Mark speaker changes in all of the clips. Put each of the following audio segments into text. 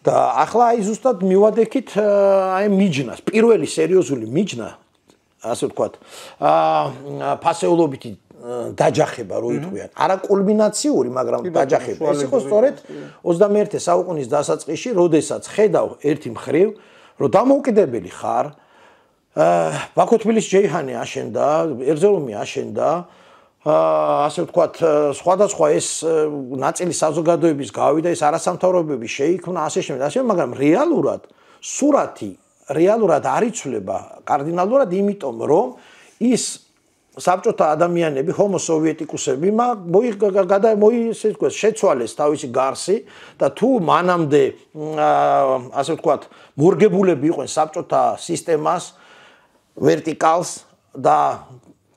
Speaker 1: და ახლა აი ზუსტად მივადექით აი მიჯნას, პირველი სერიოზული მიჯნა, ასე ვთქვათ, ფასეულობითი დაჯახება რო იტყვიან. არა კულმინაციური, მაგრამ დაჯახება. ეს იყო სწორედ 21 საუკუნის დასაწყისში, როდესაც ხედავ ერთი მხრივ, რომ დამოუკიდებელი ხარ, ბაქო-თბილისი-ჯეიჰანი აშენდა, ერზელუმი აშენდა, ასე ვთქვათ, სხვადასხვა ეს ნაწილი საზოგადოების გავიდა, ეს არასამთავრობოები შეიქმნა, ასე შემდეგ, მაგრამ რეალურად სურათი რეალურად არ იცვლება კარდინალურად, იმიტომ რომ ის საბჭოთა ადამიანები, ჰომო სოვიეტიკუსები შეცვალეს თავისი გარსი და თუ მანამდე ასე ვთქვათ, მორგებულები იყვნენ საბჭოთა სისტემას, ვერტიკალს და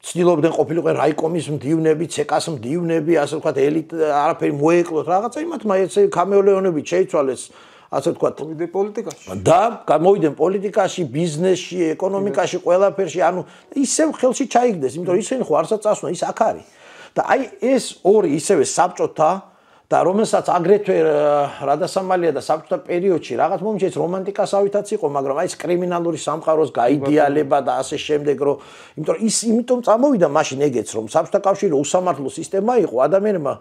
Speaker 1: ცდილობდნენ ყოფილიყვენ რაიკომის მდივნები, ცეკას მდივნები, ასე ვთქვათ, არაფერი მოეკლოთ რაღაცა, იმათმა ესე კამელეონებით შეიცვალეს, ასე ვთქვათ,
Speaker 2: მოვიდნენ პოლიტიკაში.
Speaker 1: და გამოვიდნენ პოლიტიკაში, ბიზნესში, ეკონომიკაში, ყველაფერში, ანუ ისევ ხელში ჩაიგდეს, იმიტომ რომ ისინი ხო არსაც წასვლა, ის აქ არის. და აი ეს ორი ისევე საბჭოთა და რომელსაც აგრეთვე რადასამალია და საბჭოთა პერიოდში რაღაც მომენტში რომანტიკასავითაც იყო, მაგრამ აი ეს კრიმინალური სამყაროს გაიდეალება და ასე შემდეგ, რომ იმიტომ წამოვიდა მაშინ ეგეც, რომ საბჭოთა კავშირი უსამართლო სისტემა იყო, ადამიანებმა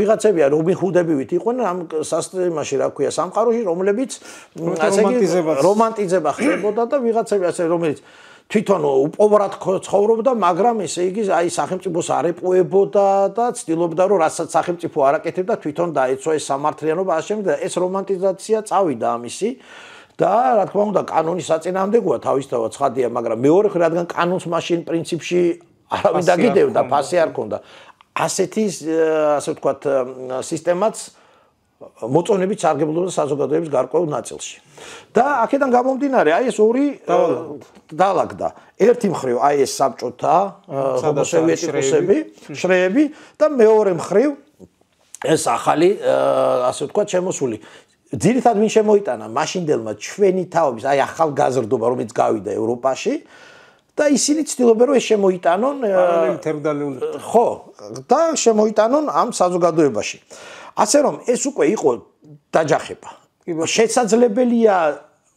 Speaker 1: ვიღაცებია რობინ ჰუდები იყვნენ ამ სისტემაში, რა ქვია, სამყაროში, რომლებიც რომანტიზება ხდებოდა და ვიღაცები ასე რომელიც თვითონ უპობრად ცხოვრობდა, მაგრამ ესე იგი აი სახელმწიფოს არეპოებოდა და ცდილობდა რომ რასაც სახელმწიფო არაკეთებდა, თვითონ დაეცვა ეს სამართლიანობა, ასე შემდეგ. ეს რომანტიზაცია წავიდა ამისი და რა თქმა უნდა კანონის საწინააღმდეგოა თავისთავად ცხადია, მაგრამ მეორე ხრი რადგან კანონს მაშინ პრინციპში არავინ დაგიდევდა, ფასი არ ქონდა. ასეთი ასე ვთქვათ სისტემაც მოწონებით სარგებლობდა საზოგადოების გარკვეულ ნაწილში. და აქედან გამომდინარე, აი ეს ორი დაალაგდა. ერთი მხრივ აი ეს საბჭოთა ჰომოსოვიეტიკოსები, შრეები და მეორე მხრივ ეს ახალი ასე ვთქვათ შემოსული. ძირითადად ვინ შემოიტანა მაშინდელმა ჩვენი თაობის აი ახალგაზრდობა, რომელიც გავიდა ევროპაში და ისინი ცდილობენ რომ ეს შემოიტანონ ხო და შემოიტანონ ამ საზოგადოებაში. ასე რომ ეს უკვე იყო დაჯახება. შესაძლებელია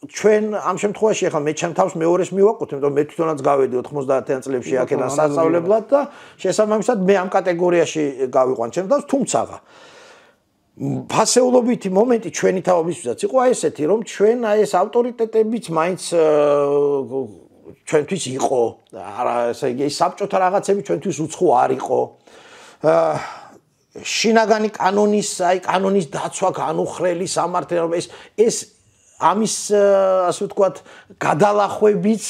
Speaker 1: ჩვენ ამ შემთხვევაში ახლა მე ჩემ თავს მეორეს მივაყოთ, იმიტომ რომ მე თვითონაც გავედი 90-იან წლებში აქედან სასწავლებლად და შესაბამისად მე ამ კატეგორიაში გავიყვან ჩემ თავს, თუმცა ფასეულობითი მომენტი ჩვენი თაობისთვისაც იყო აი ესეთი, რომ ჩვენ აი ეს ავტორიტეტებიც მაინც ჩვენთვის იყო, არა ესე იგი საბჭოთა რაღაცები ჩვენთვის უცხო არ იყო. შინაგანი კანონის დაცვა, განუხრელი სამართლიანობა ეს ამის ასე ვთქვათ გადალახვებიც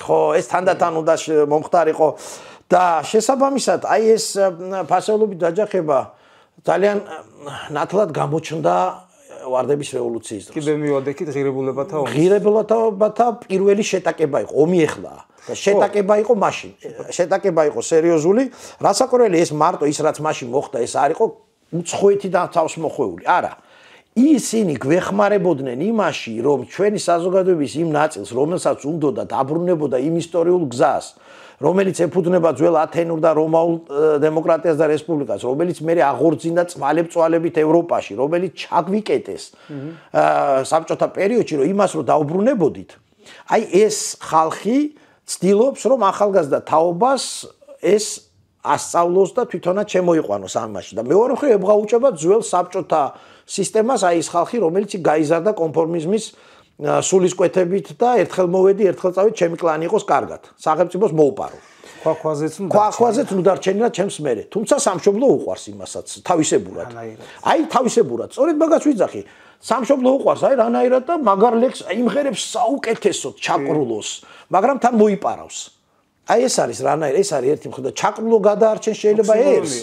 Speaker 1: ხო ეს თანდათან უნდა მომხდარიყო და შესაბამისად აი ეს ფასეულობით დაჯახება ძალიან ნათლად გამოჩნდა ვარდების რევოლუციის დროს.
Speaker 2: კიდე მივადექით ღირებულებათა ომი.
Speaker 1: ღირებულებათა პირველი შეტაკება იყო, ომი ეხლა. შეტაკება იყო მაშინ. შეტაკება იყო სერიოზული, რასაკვირველია ეს მარტო ის რაც მაშინ მოხდა, ეს არ იყო უცხოეთი და თავს მოხვეული. არა. ისინი გვეხმარებოდნენ იმაში, რომ ჩვენი საზოგადოების იმ ნაწილს, რომელსაც უნდოდა დაბრუნებოდა იმ ისტორიულ გზას, რომელიც ეფუძნება ძველ ათენურ და რომაულ დემოკრატიას და რესპუბლიკას, რომელიც მე აღორძინდა წვალებ-წვალებით ევროპაში, რომელიც ჩაგვიკეტეს საბჭოთა პერიოდში, რომ იმას რომ დაუბრუნებოდით, აი ეს ხალხი ცდილობს, რომ ახალგაზრდა თაობას ეს ასწავლოს და თვითონაც შემოიყვანოს ამაში და მეორე მხრივ ებღაუჭება ძველ საბჭოთა სისტემას, აი ეს ხალხი, რომელიც გაიზარდა კონფორმიზმის სულისკვეთებით და ერთხელ მოვედი, ერთხელ წავედი, ჩემი კლანი იყოს კარგად. სახელმწიფოს მოუპარო. ქვაქვაზეც ნუ დარჩენილა ჩემს მერე. თუმცა სამშობლო უყვარს იმასაც, თავისებურად. აი თავისებურად. სწორედ მაგას ვიძახი. სამშობლო უყვარს, აი რანაირად და მაგარ ლექს იმღერებს საუკეთესოდ ჩაკრულოს, მაგრამ თან მოიპარავს. აი ეს არის რანაირად, ეს არის ერთი მხრივ და ჩაკრულო გადაარჩენ შეიძლება ერს,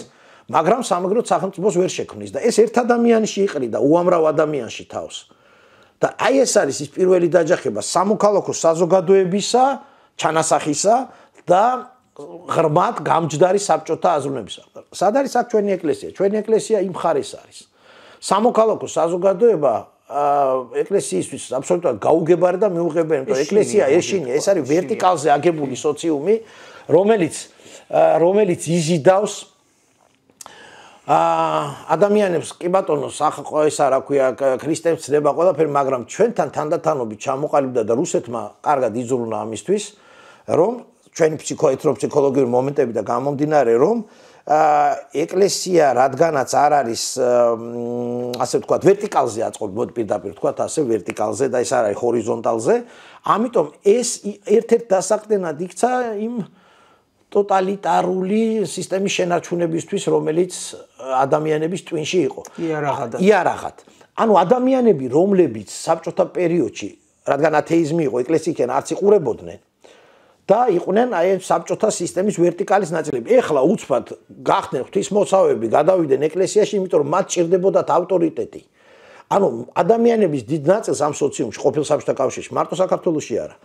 Speaker 1: მაგრამ სამაგროდ სახელმწიფოს ვერ შექმნის და ეს ერთ ადამიანში იყრიდა უამრავ ადამიანში თავს. და აი ეს არის ის პირველი დაჯახება სამოქალაქო საზოგადოებისა, ჩანასახისა და ღრმად გამჯდარი საბჭოთა აზროვნებისა. სად არის აქ ჩვენი ეკლესია? ჩვენი ეკლესია იმ ხარეს არის. სამოქალაქო საზოგადოება ეკლესიისთვის აბსოლუტურად გაუგებარი და მიუღებელი, იმიტომ რომ ეკლესია ეშინია, ეს არის ვერტიკალზე აგებული სოციუმი, რომელიც იზიდავს ადამიანებს კი ბატონო ეს რა ქვია ქრისტეებს ცდება ყველაფერი, მაგრამ ჩვენთან თანდათანობით ჩამოყალიბდა და რუსეთმა კარგად იზრუნა ამისთვის, რომ ჩვენი ფსიქოლოგიური მომენტები და გამომდინარე, რომ ეკლესია რადგანაც არ არის ასე ვთქვათ ვერტიკალზე აწყობ პირდაპირ ვთქვათ ასე ვერტიკალზე და ეს არ არის ჰორიზონტალზე, ამიტომ ეს ერთ-ერთ დასაყრდენად იქცა იმ ტოტალიტარული სისტემის შენარჩუნებისთვის, რომელიც ადამიანების ტვინში იყო. იარაღად. ანუ ადამიანები, რომლებიც საბჭოთა პერიოდში, რადგან ათეიზმი იყო, ეკლესიიდან არც იყურებოდნენ და იყვნენ აი საბჭოთა სისტემის ვერტიკალის ნაწილები. ეხლა უცბად გახდნენ ღვთისმოწავეები, გადავიდნენ ეკლესიაში, იმიტომ რომ მათ ჭირდებოდათ ავტორიტეტი. ანუ ადამიანების დიდ ნაწილს ამ სოციუმში, ყოფილ საბჭოთა კავშირში, მარტო საქართველოში არა,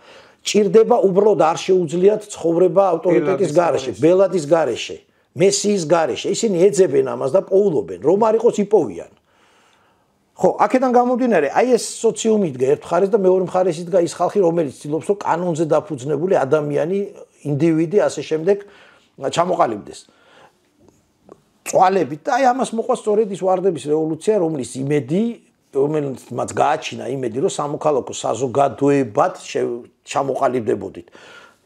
Speaker 1: ჭირდება უბრალოდ არ შეუძლიათ ცხოვრება ავტორიტეტის გარეშე, ბელადის გარეშე, მესიის გარეშე. ისინი ეძებენ ამას და პოულობენ, რომ არ იყოს იპოვიან. ხო, აქედან გამომდინარე, აი ეს სოციუმი იდგა ერთ მხარეს და მეორე მხარეს იდგა ის ხალხი, რომელიც ცდილობს, რომ კანონზე დაფუძნებული ადამიანი, ინდივიდი ასე შემდეგ ჩამოყალიბდეს. წვალებით და აი ამას მოყვა სწორედ ის ვარდების რევოლუცია, რომლის იმედი, რომელიც მათ გააჩინა იმედი, რომ სამოქალაქო საზოგადოებად ჩამოყალიბდებოდით.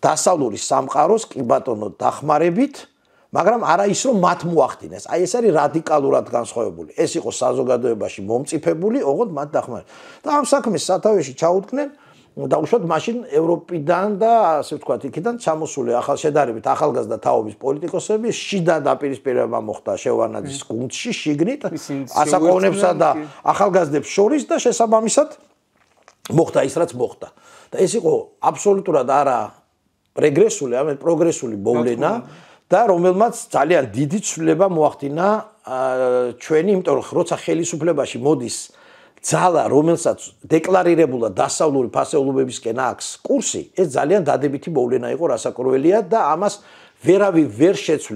Speaker 1: დასავლური სამყაროს კი ბატონო დახმარებით, მაგრამ არა ის რომ მათ მოახდინეს. აი ეს არის რადიკალურად განსხვავებული. ეს იყო საზოგადოებაში მომწიფებული, ოღონდ მათ დახმარებით. და ამ საქმეს სათავეში ჩაუდგნენ და უშუალოდ მაშინ ევროპიდან და ასე ვთქვათ, იქიდან ჩამოსული შედარებით ახალგაზრდა თაობის პოლიტიკოსები შიდა დაპირისპირება მოხდა შევარნაძის გუნდში, შიგნით ასაკოვნებსა და ახალგაზრდებს შორის და შესაბამისად მოხდა ის რაც მოხდა. და ეს იყო აბსოლუტურად არა რეგრესული, არამედ პროგრესული მოვლენა. და რომელმაც ძალიან დიდი ცვლილება მოახდინა ჩვენი, იმიტომ რომ როცა ხელისუფლებაში მოდის ძალა, რომელსაც დეკლარირებულად დასავლური ფასეულობებისკენ აქვს კურსი, ეს ძალიან დადებითი მოვლენა იყო რასაკვირველია და ამას ვერავინ ვერ შეცვლის.